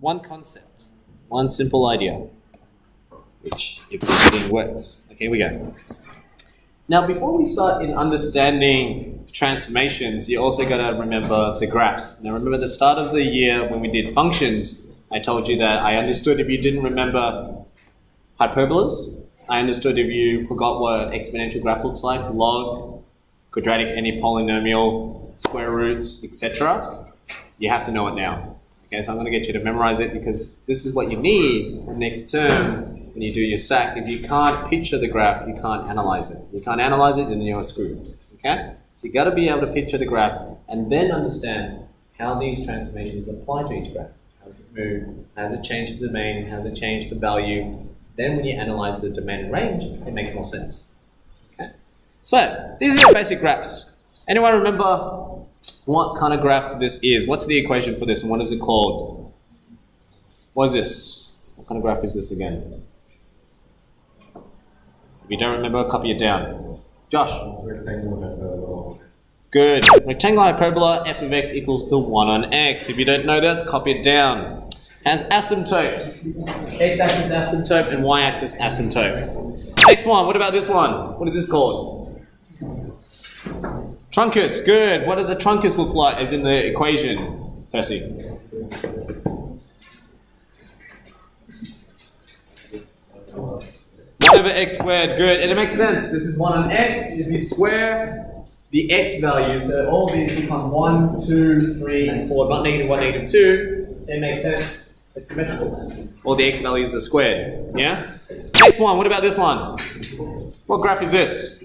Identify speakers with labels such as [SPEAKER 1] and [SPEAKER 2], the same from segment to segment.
[SPEAKER 1] one concept, one simple idea, which if this thing works. Okay, here we go. Now, before we start in understanding transformations, you also got to remember the graphs. Now, remember the start of the year when we did functions, I told you that I understood if you didn't remember hyperbolas. I understood if you forgot what an exponential graph looks like, log, quadratic, any polynomial, square roots, etc. You have to know it now. Okay, so I'm going to get you to memorize it because this is what you need for next term when you do your SAC. If you can't picture the graph, you can't analyze it. You can't analyze it, then you're screwed. Okay? So you got to be able to picture the graph and then understand how these transformations apply to each graph. How does it move? How does it change the domain? How does it change the value? Then when you analyze the domain and range, it makes more sense. Okay? So these are your basic graphs. Anyone remember what kind of graph this is? What's the equation for this and what is it called? What is this? What kind of graph is this again? If you don't remember, copy it down. Josh?
[SPEAKER 2] Rectangular hyperbola.
[SPEAKER 1] Good. Rectangular hyperbola, f of x equals to 1 on x. If you don't know this, copy it down. Has asymptotes. X-axis asymptote and y-axis asymptote. Next one, what about this one? What is this called? Truncus, good. What does a truncus look like as in the equation, Percy? 1 over x squared, good. And it makes sense. This is 1 on x. If you square the x values, so all these become 1, 2, 3, and 4, not negative 1, negative 2. It makes sense. It's symmetrical. All the x values are squared. Yeah? Next one, what about this one? What graph is this?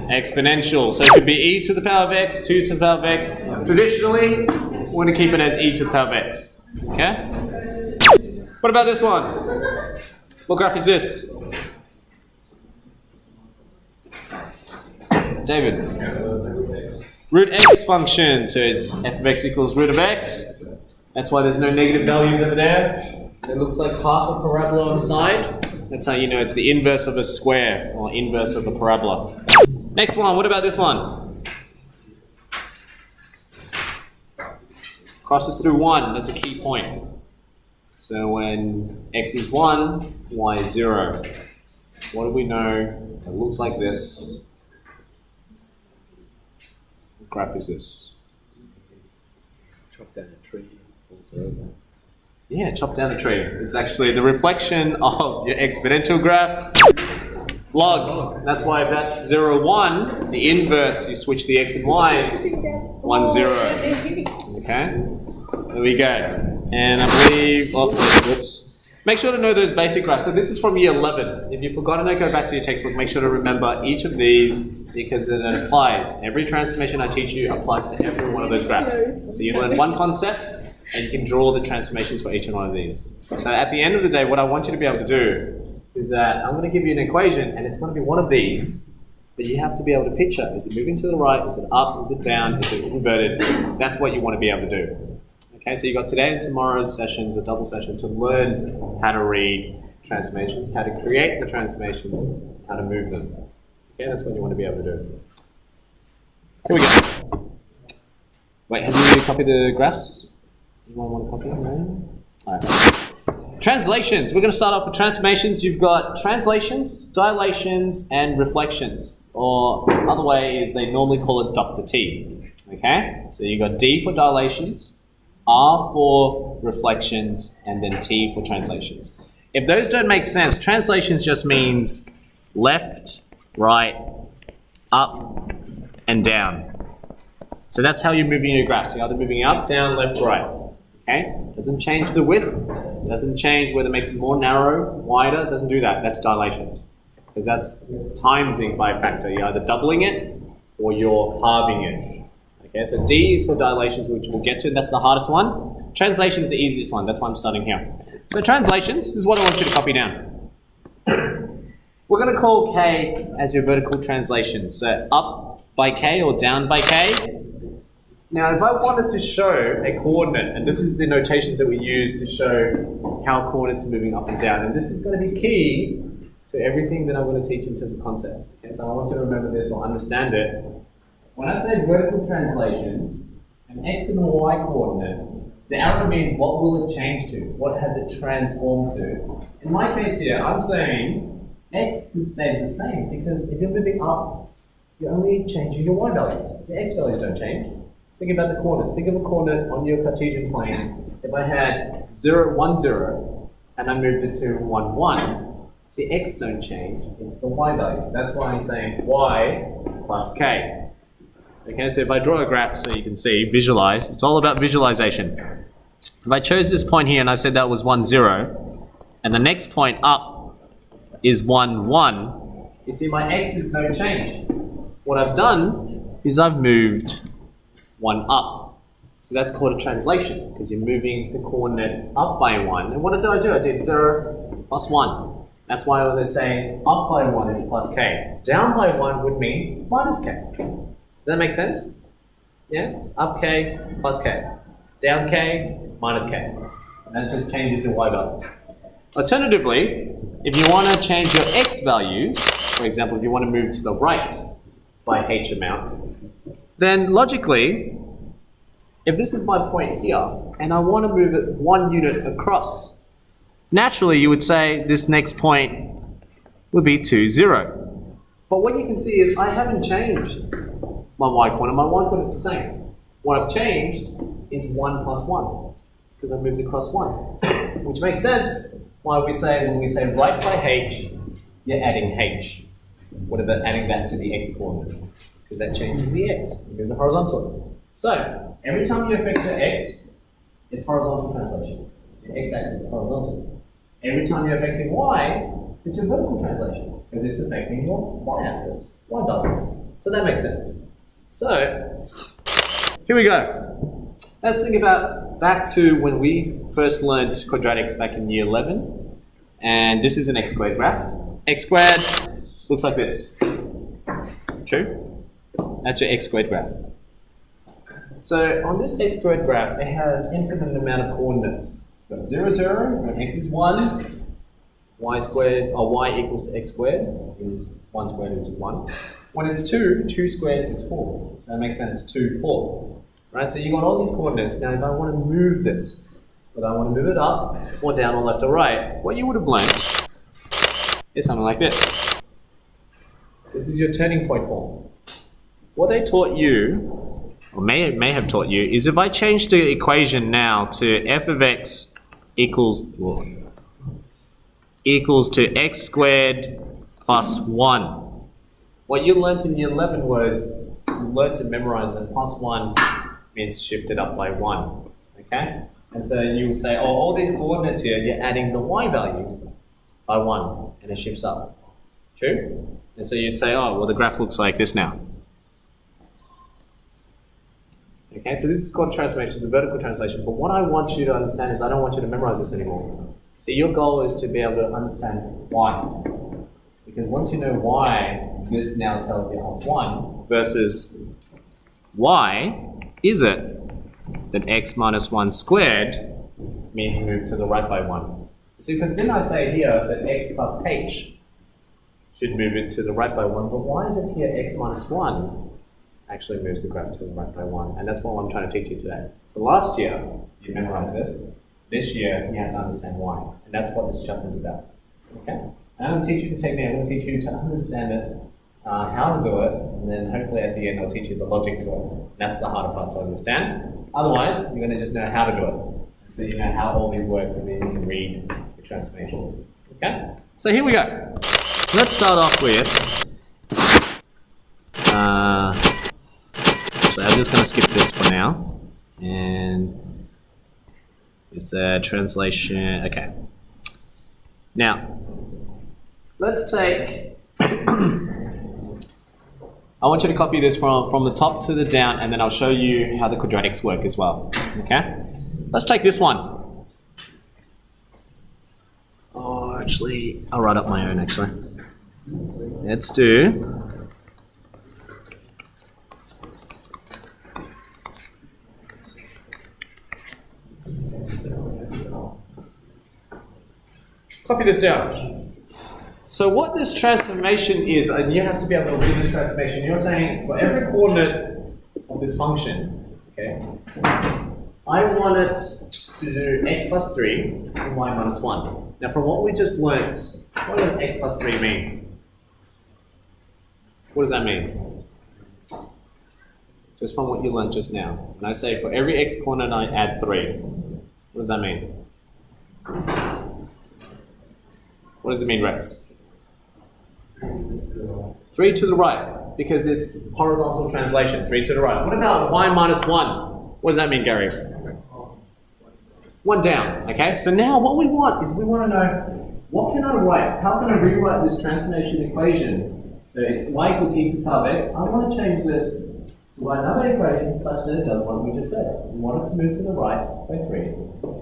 [SPEAKER 1] Exponential. So it could be e to the power of x, 2 to the power of x. Traditionally, we're going to keep it as e to the power of x. Okay? What about this one? What graph is this? David? Root x function. So it's f of x equals root of x. That's why there's no negative values over there. It looks like half a parabola on the side. That's how you know it's the inverse of a square or inverse of a parabola. Next one, what about this one? Crosses through 1, that's a key point. So when x is 1, y is 0. What do we know? It looks like this. What graph is this?
[SPEAKER 2] Chop down a tree, falls over.
[SPEAKER 1] Yeah, chop down a tree. It's actually the reflection of your exponential graph. Log. That's why if that's 0, 1, the inverse, you switch the x and y's, 1, 0. Okay? There we go. And I believe, whoops. Make sure to know those basic graphs. So this is from year 11. If you've forgotten to go back to your textbook, make sure to remember each of these because it applies. Every transformation I teach you applies to every one of those graphs. So you learn one concept, and you can draw the transformations for each one of these. So at the end of the day, what I want you to be able to do is that I'm going to give you an equation, and it's going to be one of these, but you have to be able to picture. Is it moving to the right? Is it up? Is it down? Is it inverted? That's what you want to be able to do. Okay, so you got today and tomorrow's sessions, a double session, to learn how to read transformations, how to create the transformations, how to move them. Okay, that's what you want to be able to do. Here we go. Wait, have you copied the graphs? Anyone want to copy it? No? Alright. Translations. We're going to start off with transformations. You've got translations, dilations, and reflections. Or other way is they normally call it Dr. T. Okay? So you've got D for dilations, R for reflections, and then T for translations. If those don't make sense, translations just means left, right, up, and down. So that's how you're moving your graphs. You're either moving up, down, left, right. Okay? Doesn't change the width. Doesn't change whether it makes it more narrow, wider. Doesn't do that. That's dilations. Because that's timesing by a factor. You're either doubling it or you're halving it. Okay, so D is for dilations, which we'll get to. That's the hardest one. Translation is the easiest one. That's why I'm starting here. So translations, this is what I want you to copy down. We're going to call K as your vertical translation. So up by K or down by K. Now, if I wanted to show a coordinate, and this is the notations that we use to show how coordinates are moving up and down, and this is going to be key to everything that I'm going to teach in terms of concepts. Okay, so I want you to remember this or understand it. when I say vertical translations, an x and a y coordinate, the arrow means what will it change to? What has it transformed to? In my case here, I'm saying x has stayed the same because if you're moving up, you're only changing your y values. The x values don't change. Think about the coordinates. Think of a coordinate on your Cartesian plane. If I had 0, 1, 0, and I moved it to 1, 1, see, x don't change, it's the y values. That's why I'm saying y plus k. Okay, so if I draw a graph so you can see, visualize, it's all about visualization. If I chose this point here and I said that was 1, 0, and the next point up is 1, 1, you see my x's don't change. What I've done is I've moved 1 up. So that's called a translation, because you're moving the coordinate up by 1. And what did I do? I did 0 plus 1. That's why when they say up by 1, it's plus k. Down by 1 would mean minus k. Does that make sense? Yeah? It's up k plus k. Down k minus k. And that just changes your y values. Alternatively, if you want to change your x values, for example, if you want to move to the right by h amount, then logically, if this is my point here, and I want to move it 1 unit across, naturally you would say this next point would be 2, 0. But what you can see is I haven't changed my y coordinate. My y coordinate's the same. What I've changed is 1 plus 1, because I've moved across 1. Which makes sense why we say, when we say right by h, you're adding h. Whatever, adding that to the x coordinate. Because that changes the x, it moves it horizontally. So, every time you affect your x, it's horizontal translation. So your x-axis is horizontal. Every time you're affecting y, it's your vertical translation, because it's affecting your y-axis, y values. So that makes sense. So, here we go. Let's think about back to when we first learned quadratics back in year 11. And this is an x squared graph. X squared looks like this. True? That's your x squared graph. So on this x squared graph, it has infinite amount of coordinates. It's got 0, 0, when x is 1, y squared, or y equals to x squared is 1 squared, which is 1. When it's 2, 2 squared is 4. So that makes sense, 2, 4. Right, so you've got all these coordinates. Now if I want to move this, whether I want to move it up, or down, or left, or right, what you would have learned is something like this. This is your turning point form. What they taught you, or may have taught you, is if I change the equation now to f of x equals to x squared plus 1. What you learned in year 11 was you learned to memorize that plus 1 means shifted up by 1. Okay? And so you will say, oh, all these coordinates here, you're adding the y values by 1, and it shifts up. True? And so you'd say, oh, well, the graph looks like this now. Okay, so this is called transformation, the vertical translation. But what I want you to understand is I don't want you to memorize this anymore. So your goal is to be able to understand why. Because once you know why, this now tells you of 1 versus why is it that x minus 1 squared means move to the right by 1. See, because then I say here, so x plus h should move it to the right by 1, but why is it here x minus 1 actually moves the graph to the right by 1? And that's what I'm trying to teach you today. So last year, you memorized this. This year, you have to understand why. And that's what this chapter is about. Okay? And I'm going to teach you the technique. I'm going to teach you to understand it, how to do it, and then hopefully at the end I'll teach you the logic to it. And that's the harder part to understand. Otherwise, you're going to just know how to do it. And so you know how all these work, and then you can read the transformations. Okay? So here we go. Let's start off with so I'm just going to skip this for now, and it's the translation. Okay. Now, let's take. I want you to copy this from the top to the down, and then I'll show you how the quadratics work as well. Okay. Let's take this one. Oh, actually, I'll write up my own. Actually, let's do. Copy this down. So what this transformation is, and you have to be able to read this transformation, you're saying for every coordinate of this function, okay, I want it to do x plus 3 and y minus 1. Now from what we just learned, what does x plus 3 mean? What does that mean? Just from what you learned just now. And I say for every x coordinate I add 3. What does that mean? What does it mean, Rex? 3 to the right, because it's horizontal translation, 3 to the right. What about y minus 1? What does that mean, Gary? 1 down, okay? So now what we want is we want to know, what can I write? How can I rewrite this transformation equation? So it's y equals e to the power of x. I want to change this to write another equation such that it does what we just said. We want it to move to the right by 3,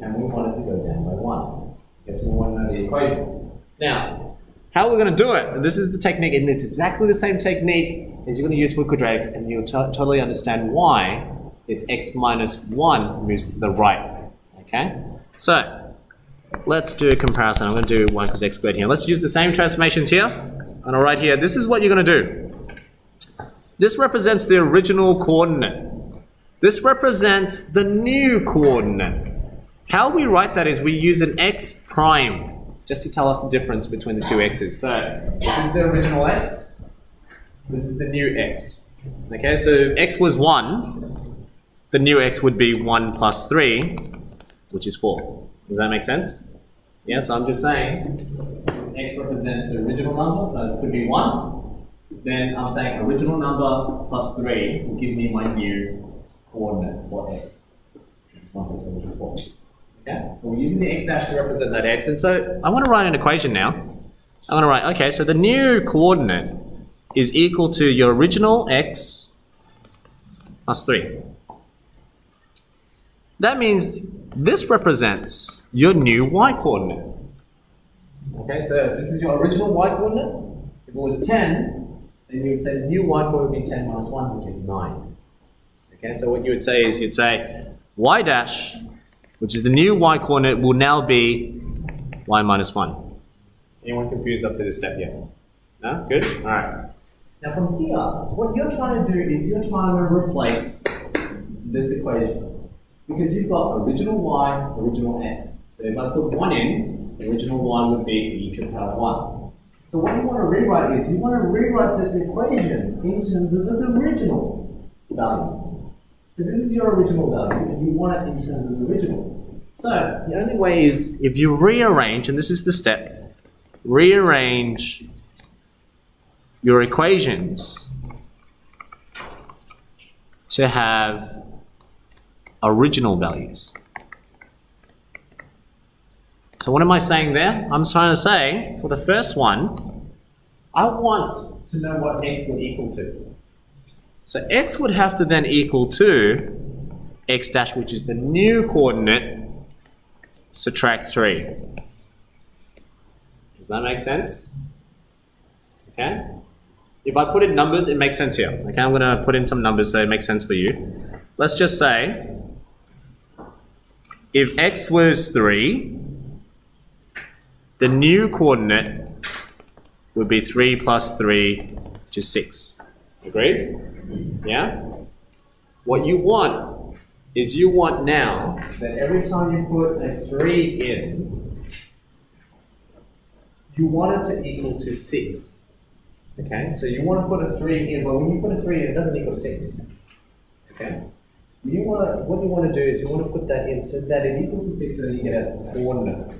[SPEAKER 1] and we want it to go down by 1. Okay, so we want to know the equation. Now, how we're going to do it, and this is the technique, and it's exactly the same technique as you're going to use for quadratics, and you'll totally understand why it's x minus 1 moves to the right. Okay? So, let's do a comparison. I'm going to do y equals x squared here. Let's use the same transformations here. And I'll write here, this is what you're going to do. This represents the original coordinate. This represents the new coordinate. How we write that is we use an x prime, just to tell us the difference between the two x's. So, this is the original x. This is the new x. Okay, so if x was 1, the new x would be 1 plus 3, which is 4. Does that make sense? Yeah, so I'm just saying, this x represents the original number, so this could be 1. Then I'm saying original number plus 3 will give me my new coordinate for x. Which is 1 plus 3, which is 4. Okay, so we're using the x dash to represent that x, and so I want to write an equation now. I want to write, okay, so the new coordinate is equal to your original x plus 3. That means this represents your new y coordinate. Okay, so this is your original y coordinate. If it was 10, then you would say the new y coordinate would be 10 minus 1, which is 9. Okay, so what you would say is you'd say y dash, which is the new y coordinate, will now be y minus 1. Anyone confused up to this step yet? No? Good? Alright. Now from here, what you're trying to do is you're trying to replace this equation. Because you've got original y, original x. So if I put 1 in, original y would be e to the power of 1. So what you want to rewrite is you want to rewrite this equation in terms of the original value. Because this is your original value, and you want it in terms of the original. So the only way is if you rearrange, and this is the step, rearrange your equations to have original values. So what am I saying there? I'm trying to say, for the first one, I want to know what x would equal to. So x would have to then equal to x dash, which is the new coordinate, subtract 3. Does that make sense? Okay? If I put in numbers, it makes sense here. Okay, I'm going to put in some numbers so it makes sense for you. Let's just say, if x was 3, the new coordinate would be 3 plus 3, which is 6. Agreed? Yeah? What you want is you want now that every time you put a 3 in, you want it to equal to 6. Okay? So you want to put a 3 in, but when you put a 3 in, it doesn't equal 6. Okay? What you want to do is you want to put that in so that it equals to 6 and then you get a coordinate.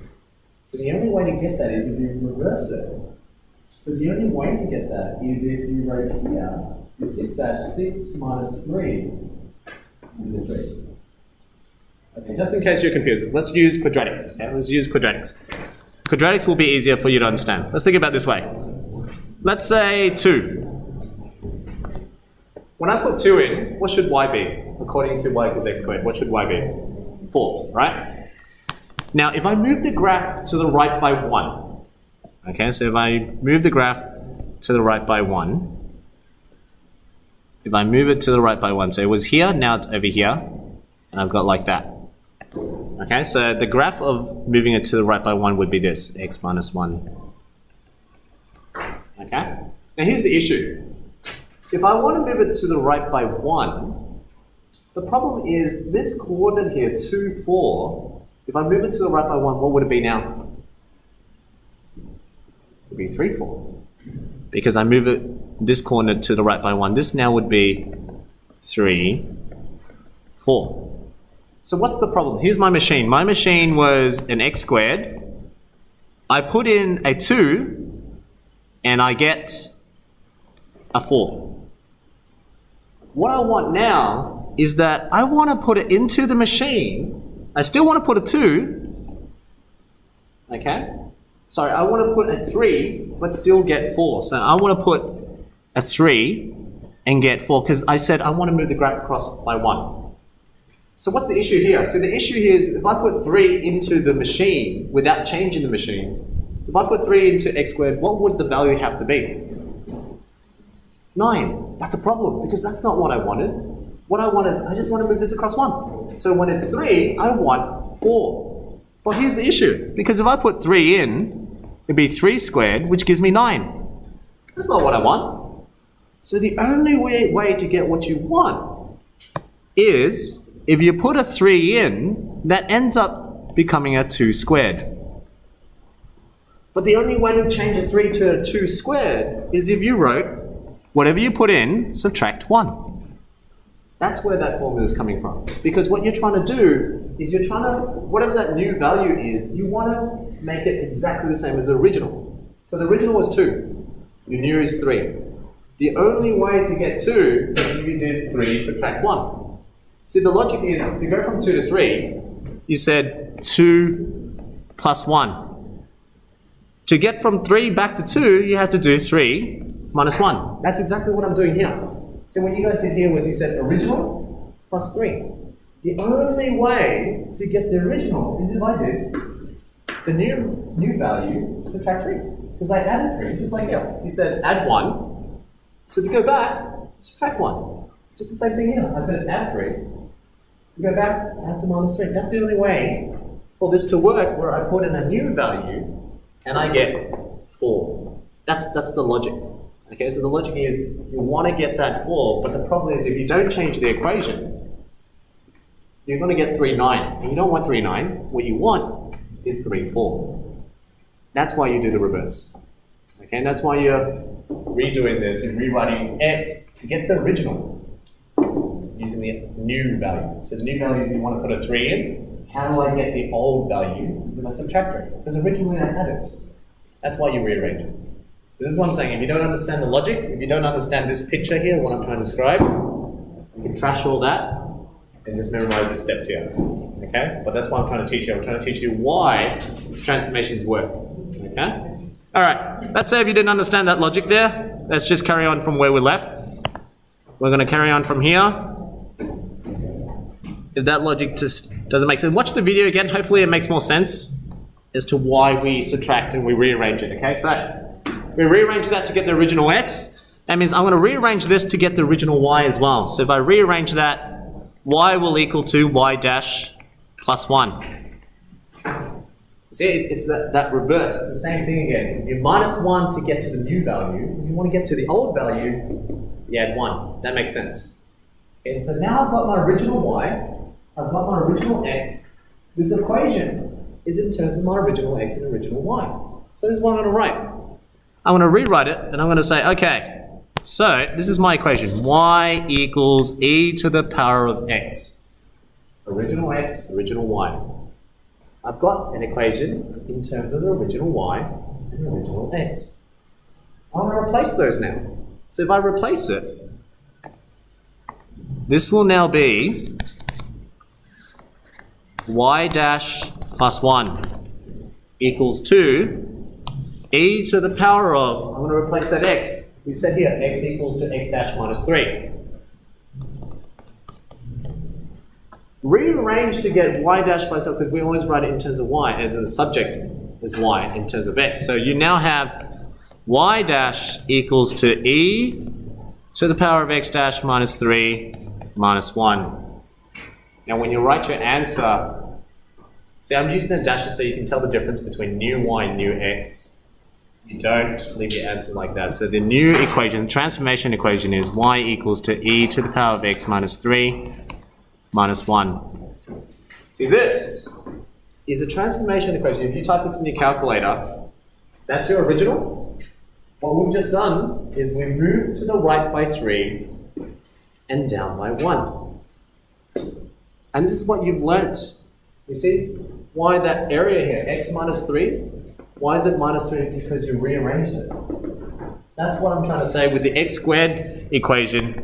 [SPEAKER 1] So the only way to get that is if you reverse it. So the only way to get that is if you write here, so 6 dash 6 minus 3 into 3. Okay, just in case you're confused, let's use quadratics. Okay, let's use quadratics. Quadratics will be easier for you to understand. Let's think about it this way. Let's say 2. When I put 2 in, what should y be? According to y equals x squared, what should y be? 4, right? Now, if I move the graph to the right by 1, okay, so if I move the graph to the right by 1, if I move it to the right by 1, so it was here, now it's over here, and I've got like that. Okay, so the graph of moving it to the right by 1 would be this, x minus 1. Okay? Now here's the issue. If I want to move it to the right by 1, The problem is this coordinate here, 2, 4, if I move it to the right by 1, what would it be now? It would be 3, 4. Because I move this coordinate to the right by 1. This now would be 3, 4. So what's the problem? Here's my machine. My machine was an x squared. I put in a 2 and I get a 4. What I want now is that I want to put it into the machine. I still want to put a 2. Okay? Sorry, I want to put a 3 but still get 4. So I want to put a 3 and get 4 because I said I want to move the graph across by 1. So what's the issue here? So the issue here is if I put 3 into the machine without changing the machine, if I put 3 into x squared, what would the value have to be? 9. That's a problem because that's not what I wanted. What I want is I just want to move this across 1. So when it's 3, I want 4. But here's the issue. Because if I put 3 in, it'd be 3 squared, which gives me 9. That's not what I want. So the only way to get what you want is if you put a 3 in, that ends up becoming a 2 squared. But the only way to change a 3 to a 2 squared is if you wrote, whatever you put in, subtract 1. That's where that formula is coming from. Because what you're trying to do is you're trying to, whatever that new value is, you want to make it exactly the same as the original. So the original was 2. Your new is 3. The only way to get 2 is if you did 3 subtract 1. See, the logic is to go from 2 to 3, you said 2 plus 1. To get from 3 back to 2, you have to do 3 minus 1. That's exactly what I'm doing here. So what you guys did here was you said original plus 3. The only way to get the original is if I did the new value subtract 3. Because I added 3, just like here. You said add 1. So to go back, subtract 1. Just the same thing here. I said add 3. To go back, add to minus 3. That's the only way for this to work where I put in a new value and I get 4. That's the logic. Okay, so the logic is you want to get that 4, but the problem is if you don't change the equation, you're going to get 3, 9. And you don't want 3, 9. What you want is 3, 4. That's why you do the reverse. Okay, and that's why you're redoing this. You're rewriting x to get the original using the new value. So the new value, you want to put a 3 in. How do I get the old value? Is I subtract 3. Because originally I had it. That's why you rearrange it. So this is what I'm saying. If you don't understand the logic, if you don't understand this picture here, what I'm trying to describe, you can trash all that and just memorize the steps here. Okay? But that's what I'm trying to teach you. I'm trying to teach you why transformations work. Okay? Alright, let's say if you didn't understand that logic there, let's just carry on from where we left. We're going to carry on from here. If that logic just doesn't make sense, watch the video again. Hopefully it makes more sense as to why we subtract and we rearrange it. Okay, so we rearrange that to get the original x. That means I'm going to rearrange this to get the original y as well. So if I rearrange that, y will equal to y dash plus 1. See, it's that reverse. It's the same thing again. If you minus 1 to get to the new value, if you want to get to the old value, you add 1. That makes sense. Okay, so now I've got my original y, I've got my original x. This equation is in terms of my original x and original y. So this is what I'm going to write. I'm going to rewrite it, and I'm going to say, okay, so this is my equation. Y equals e to the power of x. Original x, original y. I've got an equation in terms of the original y and the original x. I'm going to replace those now. So if I replace it, this will now be y dash plus 1 equals 2 e to the power of, I'm going to replace that x. We said here, x equals to x dash minus 3. Rearrange to get y dash by itself, because we always write it in terms of y, as in the subject is y in terms of x. So you now have y dash equals to e to the power of x dash minus 3 minus 1. Now when you write your answer, see, I'm using the dashes so you can tell the difference between new y and new x. You don't leave your answer like that. So the new equation, the transformation equation is y equals to e to the power of x minus 3 minus 1. See, this is a transformation equation. If you type this in your calculator, that's your original. What we've just done is we moved to the right by 3 and down by 1. And this is what you've learnt. You see why that area here, x minus 3, why is it minus 3? Because you rearranged it. That's what I'm trying to say with the x squared equation.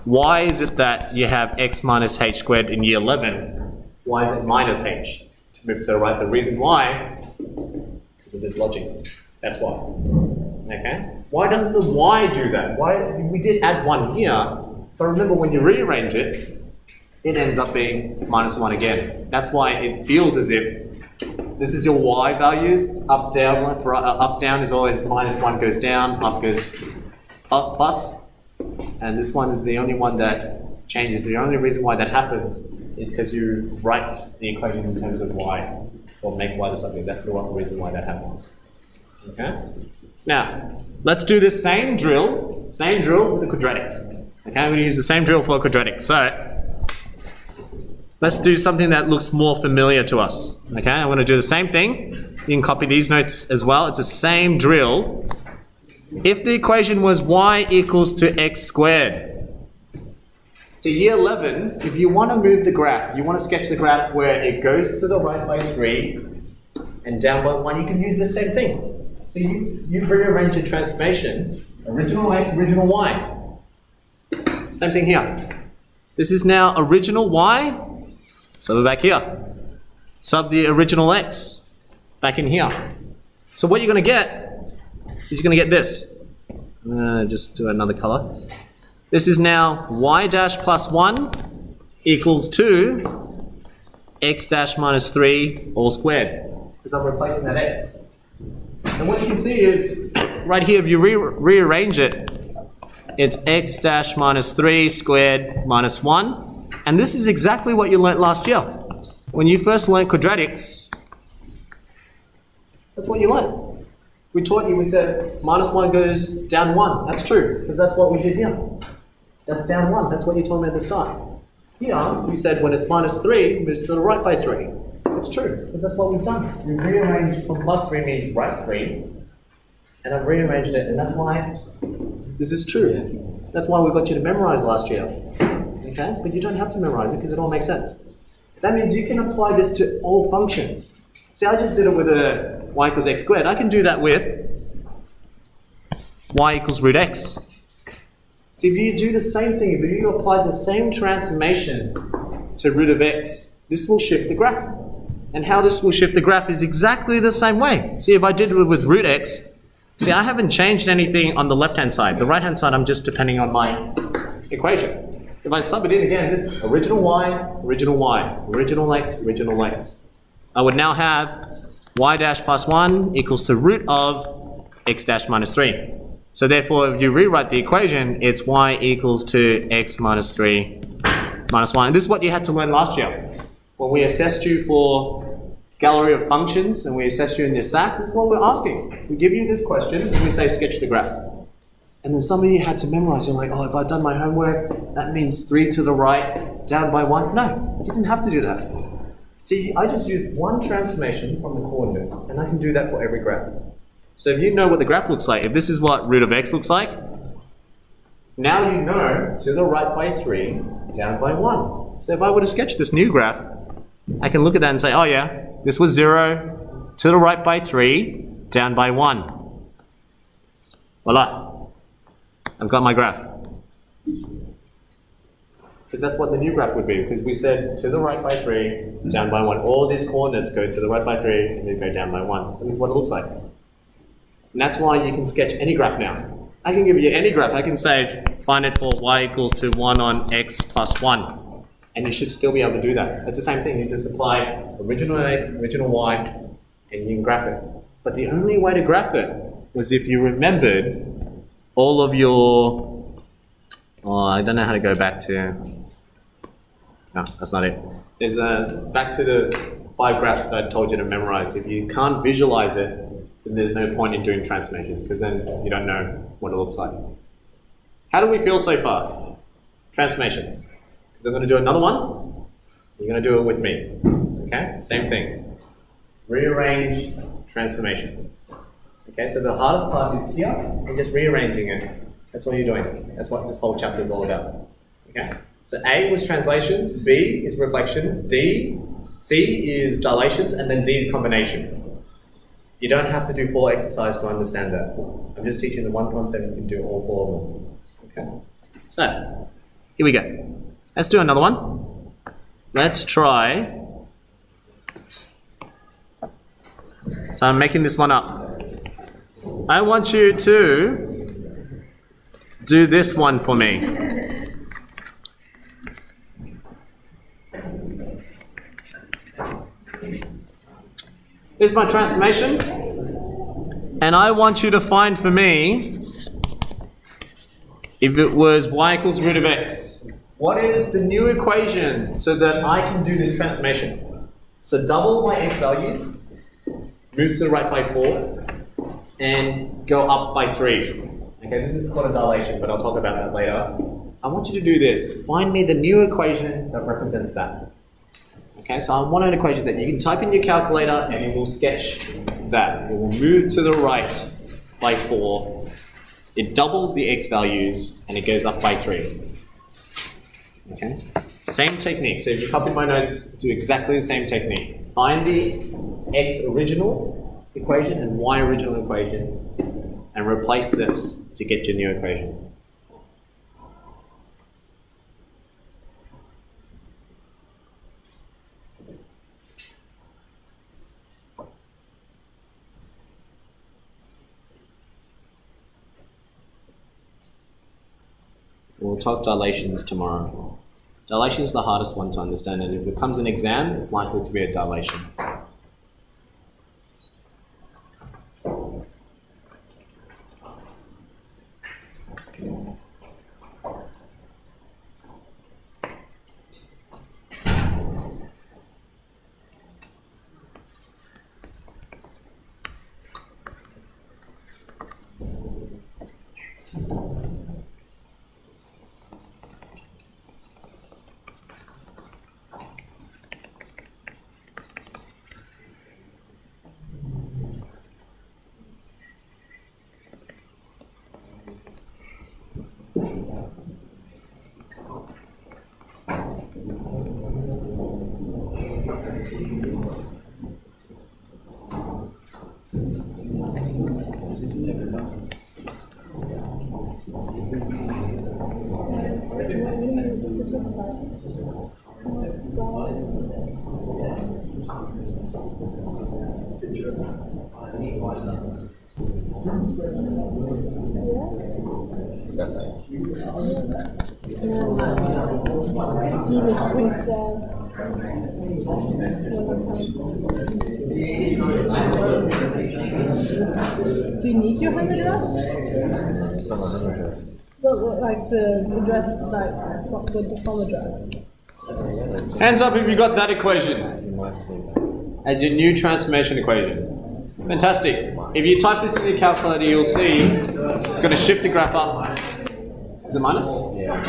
[SPEAKER 1] Why is it that you have x minus h squared in year 11? Why is it minus h? To move to the right, the reason why, because of this logic. That's why. Okay? Why doesn't the y do that? Why? We did add 1 here, but remember when you rearrange it, it ends up being minus 1 again. That's why it feels as if this is your y values, up, down. For up, down is always minus 1 goes down, up goes up, plus. And this one is the only one that changes. The only reason why that happens is because you write the equation in terms of y, or make y the subject. That's the reason why that happens. Okay? Now, let's do this same drill with the quadratic. Okay, I'm going to use the same drill for a quadratic. So, let's do something that looks more familiar to us. Okay, I'm going to do the same thing. You can copy these notes as well. It's the same drill. If the equation was y equals to x squared. So year 11, if you want to move the graph, you want to sketch the graph where it goes to the right by 3 and down by 1, you can use the same thing. So you rearrange your transformation, original x, original y. Same thing here. This is now original y, so we're back here. Sub the original x, back in here. So what you're going to get is you're going to get this. Just do another color. This is now y dash plus 1 equals to x dash minus 3 all squared. Because I'm replacing that x. And what you can see is, right here, if you rearrange it, it's x dash minus 3 squared minus 1. And this is exactly what you learnt last year. When you first learnt quadratics, that's what you learnt. We taught you, we said minus 1 goes down 1. That's true, because that's what we did here. That's down 1. That's what you told me at the start. Here, we said when it's minus 3, it moves to the right by 3. It's true, because that's what we've done. We rearranged from plus 3 means right 3, and I've rearranged it, and that's why this is true. That's why we got you to memorize last year. Okay? But you don't have to memorize it because it all makes sense. That means you can apply this to all functions. See, I just did it with a y equals x squared. I can do that with y equals root x. So if you do the same thing, if you apply the same transformation to root of x, this will shift the graph. And how this will shift the graph is exactly the same way. See, if I did it with root x, see, I haven't changed anything on the left-hand side. The right-hand side, I'm just depending on my equation. If I sub it in again, this original y, original x, original x. I would now have y dash plus 1 equals to root of x dash minus 3. So therefore, if you rewrite the equation, it's y equals to x minus 3 minus 1. And this is what you had to learn last year. When we assessed you for gallery of functions and we assessed you in your SAC, this is what we're asking. We give you this question and we say sketch the graph. And then some of you had to memorize. You're like, oh, if I've done my homework, that means 3 to the right, down by 1. No, you didn't have to do that. See, I just used one transformation from the coordinates, and I can do that for every graph. So if you know what the graph looks like, if this is what root of x looks like, now you know to the right by 3, down by 1. So if I were to sketch this new graph, I can look at that and say, oh yeah, this was 0, to the right by 3, down by 1. Voila. I've got my graph. Because that's what the new graph would be, because we said to the right by 3, down by 1. All these coordinates go to the right by 3, and they go down by 1. So this is what it looks like. And that's why you can sketch any graph now. I can give you any graph. I can say, find it for y equals to 1 on x plus 1. And you should still be able to do that. It's the same thing. You just apply original x, original y, and you can graph it. But the only way to graph it was if you remembered all of your... Oh, I don't know how to go back to... No, that's not it. There's back to the 5 graphs that I told you to memorize. If you can't visualize it, then there's no point in doing transformations, because then you don't know what it looks like. How do we feel so far? Transformations. Because I'm going to do another one, You're going to do it with me. Okay? Same thing. Rearrange transformations. Okay, so the hardest part is here, and just rearranging it. That's all you're doing. That's what this whole chapter is all about. Okay? So A was translations, B is reflections, C is dilations, and then D is combination. You don't have to do 4 exercises to understand that. I'm just teaching the one concept, you can do all 4 of them. Okay? So, here we go. Let's do another one. Let's try. So I'm making this one up. I want you to do this one for me. This is my transformation, and I want you to find for me if it was y equals root of x. What is the new equation so that I can do this transformation? So double my x values, move to the right by 4, and go up by 3. Okay, this is called a dilation, but I'll talk about that later. I want you to do this. Find me the new equation that represents that. Okay, so I want an equation that you can type in your calculator and it will sketch that. It will move to the right by 4. It doubles the x values and it goes up by 3. Okay, same technique. So if you copy my notes, do exactly the same technique. Find the x original equation and y original equation and replace this to get your new equation. We'll talk dilations tomorrow. Dilation is the hardest one to understand, and if it comes an exam, it's likely to be a dilation.
[SPEAKER 3] Do you need your home address? But like the address, like what would the home address?
[SPEAKER 1] Hands up if you got that equation as your new transformation equation. Fantastic. If you type this in your calculator, you'll see it's going to shift the graph up. Is it minus?
[SPEAKER 2] Yeah.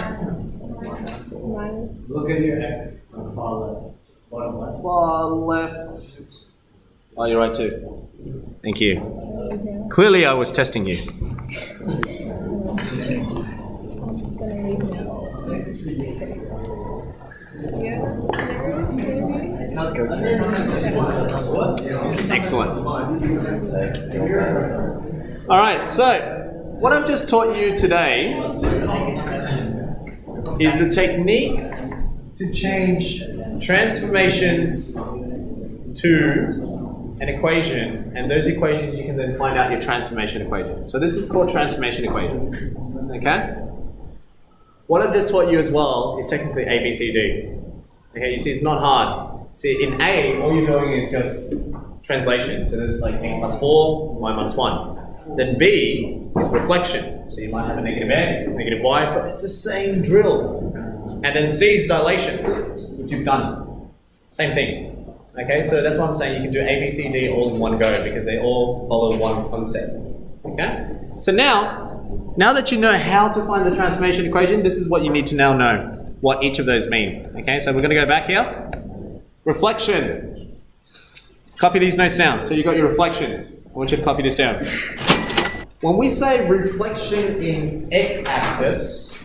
[SPEAKER 3] Minus.
[SPEAKER 1] Look at your x on the far left. Bottom left. Far left. Oh, you're right too. Thank you. Clearly I was testing you. Excellent. All right, so what I've just taught you today is the technique to change transformations to an equation, and those equations you can then find out your transformation equation. So this is called transformation equation. Okay? What I've just taught you as well is technically A, B, C, D. Okay, you see it's not hard. See, in A, all you're doing is just translation. So there's like x plus 4, y minus 1. Then B is reflection. So you might have a negative x, negative y, but it's the same drill. And then C is dilations, which you've done. Same thing. Okay, so that's why I'm saying you can do A, B, C, D all in one go because they all follow one concept. Okay? So now that you know how to find the transformation equation, this is what you need to now know, what each of those mean. Okay, so we're going to go back here. Reflection. Copy these notes down. So you got your reflections. I want you to copy this down. When we say reflection in x-axis,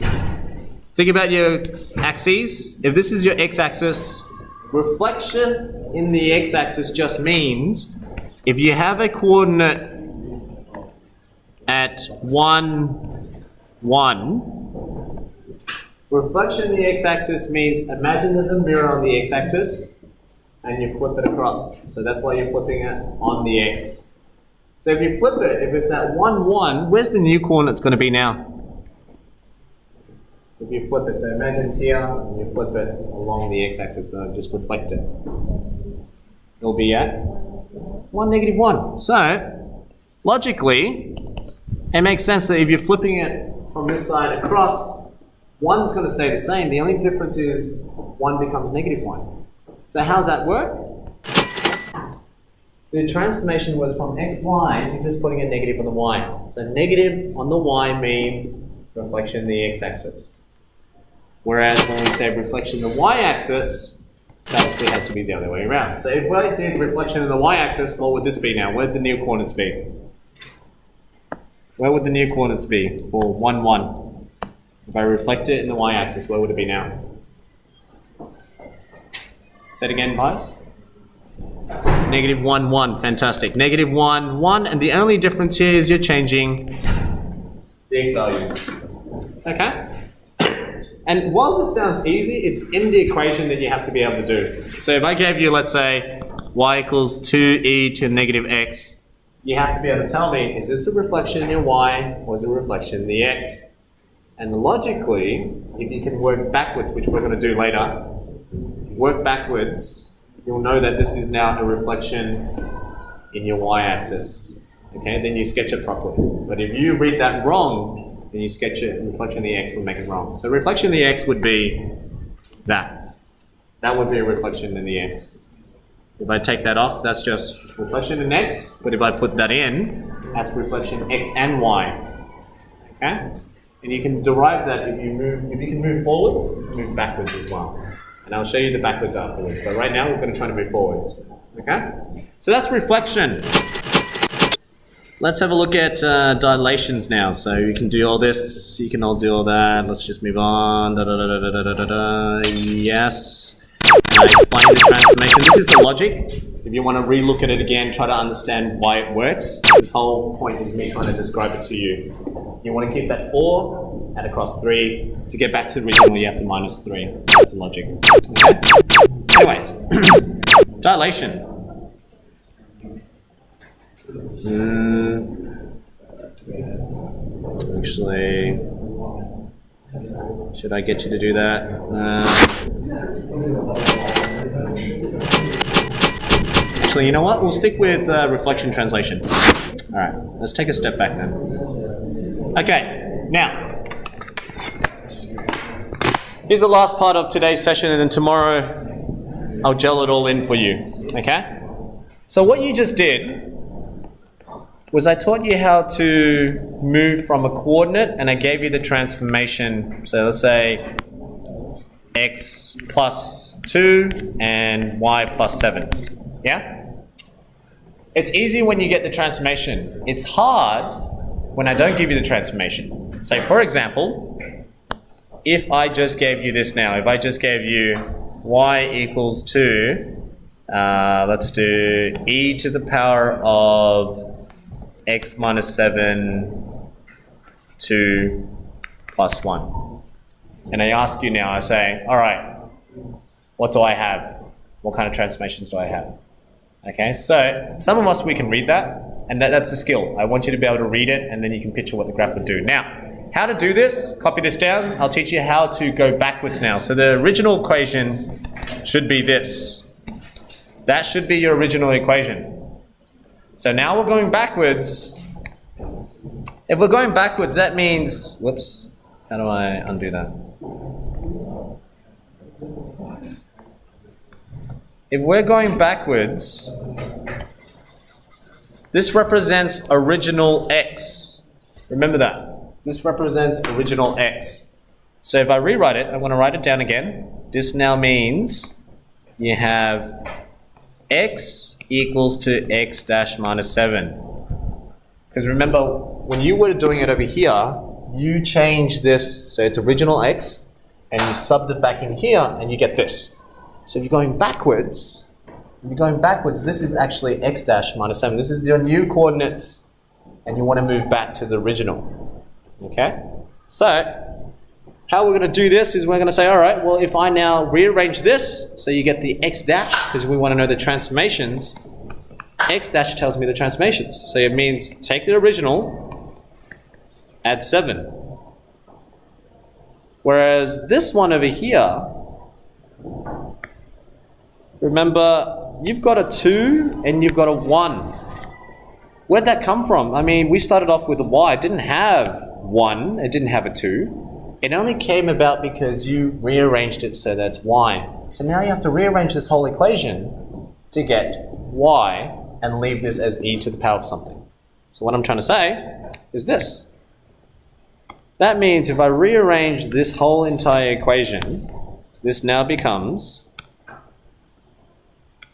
[SPEAKER 1] think about your axes. If this is your x-axis, reflection in the x-axis just means if you have a coordinate at 1, 1, reflection in the x-axis means imagine there's a mirror on the x-axis and you flip it across. So that's why you're flipping it on the x. So if you flip it, if it's at 1, 1, where's the new coordinates going to be now? If you flip it, so imagine it's here and you flip it along the x-axis, so just reflect it. It'll be at 1, negative 1. So, logically, it makes sense that if you're flipping it from this side across, 1's going to stay the same. The only difference is 1 becomes negative 1. So how's that work? The transformation was from x, y, you're just putting a negative on the y. So negative on the y means reflection in the x-axis. Whereas when we say reflection in the y-axis, that obviously has to be the other way around. So if I did reflection in the y-axis, what would this be now? Where would the new coordinates be? Where would the new coordinates be for 1, 1? If I reflect it in the y-axis, where would it be now? Say it again, Bias. Negative 1, 1, fantastic. Negative 1, 1, and the only difference here is you're changing the x values. Okay? And while this sounds easy, it's in the equation that you have to be able to do. So if I gave you, let's say, y equals 2e to negative x, you have to be able to tell me, is this a reflection in y or is it a reflection in the x? And logically, if you can work backwards, which we're going to do later, work backwards, you'll know that this is now a reflection in your y-axis. Okay, then you sketch it properly. But if you read that wrong, then you sketch it, reflection in the x will make it wrong. So reflection in the x would be that. That would be a reflection in the x. If I take that off, that's just reflection in x, but if I put that in, that's reflection x and y. Okay? And you can derive that if you can move forwards, move backwards as well. And I'll show you the backwards afterwards, but right now we're going to try to move forwards. Okay? So that's reflection. Let's have a look at dilations now. So you can do all this, you can all do all that. Let's just move on. Yes. Explain the transformation. This is the logic. If you want to re-look at it again, try to understand why it works. This whole point is me trying to describe it to you. You want to keep that 4, add across 3. To get back to the original, you have to minus 3. That's the logic. Okay? Anyways, dilation. Actually, should I get you to do that? Actually, you know what? We'll stick with reflection translation. All right, let's take a step back then. Okay, now, here's the last part of today's session, and then tomorrow I'll gel it all in for you, okay? So what you just did was I taught you how to move from a coordinate, and I gave you the transformation. So let's say x plus 2 and y plus 7, yeah? It's easy when you get the transformation. It's hard when I don't give you the transformation. So for example, if I just gave you this now, if I just gave you y equals 2, let's do e to the power of x minus 7, 2 plus 1. And I ask you now, I say, all right, what do I have? What kind of transformations do I have? Okay, so some of us, we can read that, and that's a skill. I want you to be able to read it, and then you can picture what the graph would do. Now, how to do this, copy this down. I'll teach you how to go backwards now. So the original equation should be this. That should be your original equation. So now we're going backwards. If we're going backwards, that means, whoops, how do I undo that? If we're going backwards, this represents original x. Remember that. This represents original x. So if I rewrite it, I'm going to write it down again. This now means you have x equals to x dash minus 7. Because remember, when you were doing it over here, you changed this, so it's original x, and you subbed it back in here, and you get this. So if you're going backwards, this is actually x dash minus 7. This is your new coordinates, and you want to move back to the original. Okay? So, how we're going to do this is we're going to say, all right, well, if I now rearrange this, so you get the x dash, because we want to know the transformations, x dash tells me the transformations. So it means take the original, add 7. Whereas this one over here, remember, you've got a 2 and you've got a 1. Where'd that come from? I mean, we started off with a y. It didn't have 1. It didn't have a 2. It only came about because you rearranged it so that's y. So now you have to rearrange this whole equation to get y and leave this as e to the power of something. So what I'm trying to say is this. That means if I rearrange this whole entire equation, this now becomes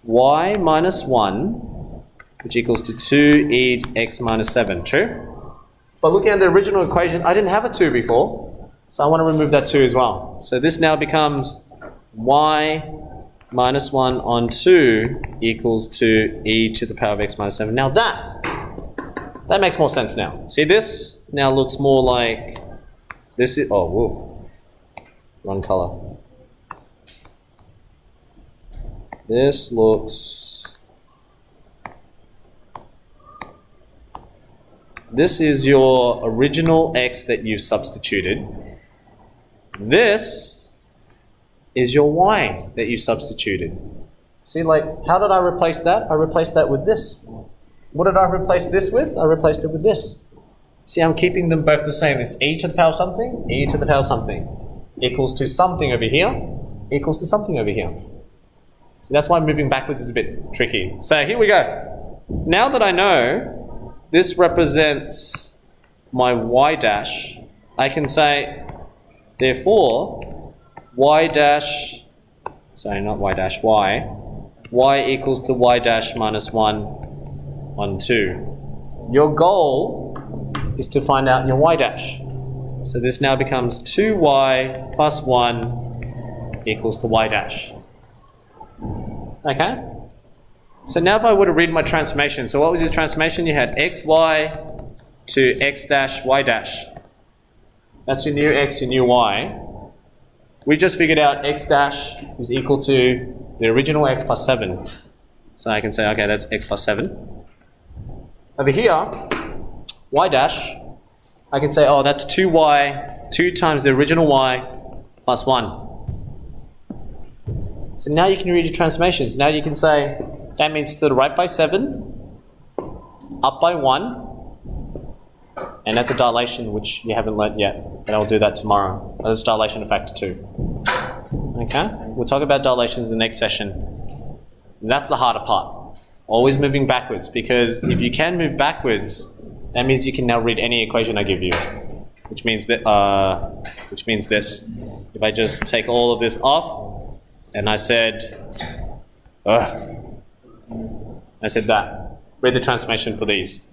[SPEAKER 1] y minus 1, which equals to 2e x minus 7. True? But looking at the original equation, I didn't have a 2 before. So I want to remove that 2 as well. So this now becomes y minus 1 on 2 equals to e to the power of x minus 7. Now that makes more sense now. See, this now looks more like this is, oh, whoa, wrong color. This looks, this is your original x that you've substituted. This is your y that you substituted. See, like, how did I replace that? I replaced that with this. What did I replace this with? I replaced it with this. See, I'm keeping them both the same. It's e to the power of something, e to the power of something. Equals to something over here, equals to something over here. So that's why moving backwards is a bit tricky. So here we go. Now that I know this represents my y dash, I can say, therefore, y dash, sorry, not y dash, y equals to y dash minus 1 on 2. Your goal is to find out your y dash. So this now becomes 2y plus 1 equals to y dash. Okay? So now if I were to read my transformation, so what was your transformation? You had xy to x dash y dash. That's your new x, your new y. We just figured out x dash is equal to the original x plus 7. So I can say, okay, that's x plus 7. Over here, y dash, I can say, oh, that's 2y, 2 times the original y plus 1. So now you can read your transformations. Now you can say, that means to the right by 7, up by 1, and that's a dilation which you haven't learnt yet, and I'll do that tomorrow. That's dilation of factor 2. Okay? We'll talk about dilations in the next session. And that's the harder part. Always moving backwards, because if you can move backwards, that means you can now read any equation I give you. Which means that, this. If I just take all of this off, and I said, that. Read the transformation for these.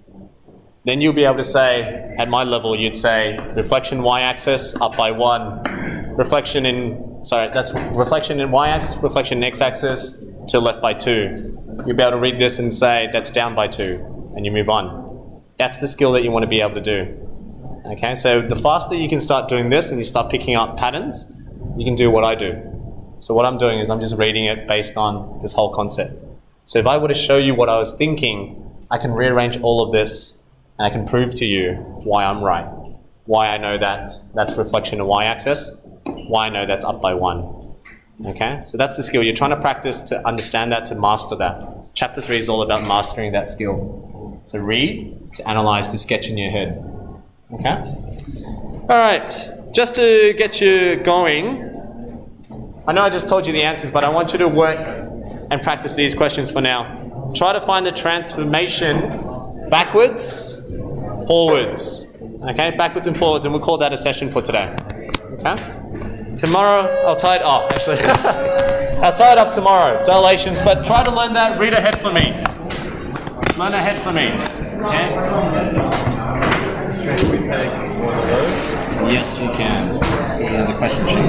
[SPEAKER 1] Then you'll be able to say, at my level, you'd say reflection y-axis up by 1, reflection in, sorry, that's reflection in y-axis, reflection in x-axis to left by 2. You'll be able to read this and say that's down by 2, and you move on. That's the skill that you want to be able to do. Okay, so the faster you can start doing this and you start picking up patterns, you can do what I do. So what I'm doing is I'm just reading it based on this whole concept. So if I were to show you what I was thinking, I can rearrange all of this and I can prove to you why I'm right. Why I know that that's reflection of y-axis, why I know that's up by 1. Okay, so that's the skill. You're trying to practice to understand that, to master that. Chapter 3 is all about mastering that skill. So read to analyze the sketch in your head. Okay? Alright, just to get you going, I know I just told you the answers, but I want you to work and practice these questions for now. Try to find the transformation backwards, forwards. Okay, backwards and forwards, and we'll call that a session for today. Okay? Tomorrow, I'll tie it, oh, actually. I'll tie it up tomorrow. Dilations, but try to learn that. Read ahead for me. Learn ahead for me. Okay?
[SPEAKER 2] Can we take one of those?
[SPEAKER 1] Yes, you can. There's the question sheet.